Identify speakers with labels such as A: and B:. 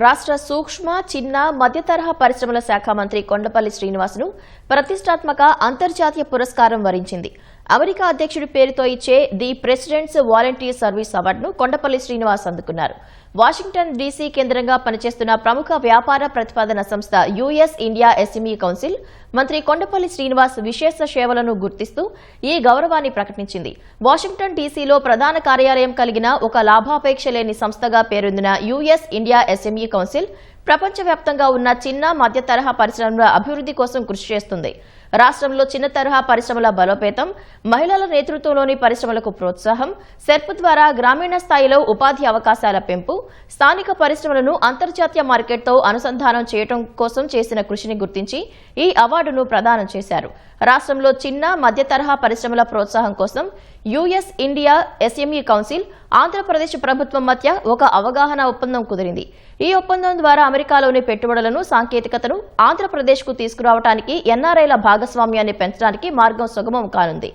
A: రాష్ట్ర సూక్ష్మ, చిన్న, మధ్యతరహా పరిశ్రమల శాఖ మంత్రి కొండపల్లి శ్రీనివాస్ను ప్రతిష్టాత్మక అంతర్జాతీయ పురస్కారం వరించింది. అమెరికా అధ్యక్షుడి పేరుతో ఇచ్చే ది ప్రెసిడెంట్స్ వాలంటీర్ సర్వీస్ అవార్డును కొండపల్లి శ్రీనివాస్ అందుకున్నారు. వాషింగ్టన్ డీసీ కేంద్రంగా పనిచేస్తున్న ప్రముఖ వ్యాపార ప్రతిపాదన సంస్థ యుఎస్ ఇండియా ఎస్ఎంఈ కౌన్సిల్ మంత్రి కొండపల్లి శ్రీనివాస్ విశేష సేవలను గుర్తిస్తూ ఈ గౌరవాన్ని ప్రకటించింది. వాషింగ్టన్ డీసీలో ప్రధాన కార్యాలయం కలిగిన ఒక లాభాపేక్ష లేని సంస్థగా పేరొందిన యుఎస్ ఇండియా ఎస్ఎంఈ కౌన్సిల్ ప్రపంచవ్యాప్తంగా ఉన్న చిన్న, మధ్య తరహా పరిశ్రమల అభివృద్ధి కోసం కృషి చేస్తుంది. రాష్ట్రంలో చిన్న తరహా పరిశ్రమల బలోపేతం, మహిళల నేతృత్వంలోని పరిశ్రమలకు ప్రోత్సాహం, సెర్ప్ ద్వారా గ్రామీణ స్థాయిలో ఉపాధి అవకాశాల పెంపు, స్థానిక పరిశ్రమలను అంతర్జాతీయ మార్కెట్తో అనుసంధానం చేయడం కోసం చేసిన కృషిని గుర్తించి ఈ అవార్డును ప్రదానం చేశారు. రాష్ట్రంలో చిన్న, మధ్య తరహా పరిశ్రమల ప్రోత్సాహం కోసం US India SME council, Andhra Pradesh ప్రభుత్వం మధ్య ఒక అవగాహన ఒప్పందం కుదిరింది. ఈ ఒప్పందం ద్వారా అమెరికాలోని పెట్టుబడులను, సాంకేతికతను ఆంధ్రప్రదేశ్కు తీసుకురావడానికి ఎన్ఆర్ఐల భాగస్వామ్యాన్ని పెంచడానికి మార్గం సుగమం కానుంది.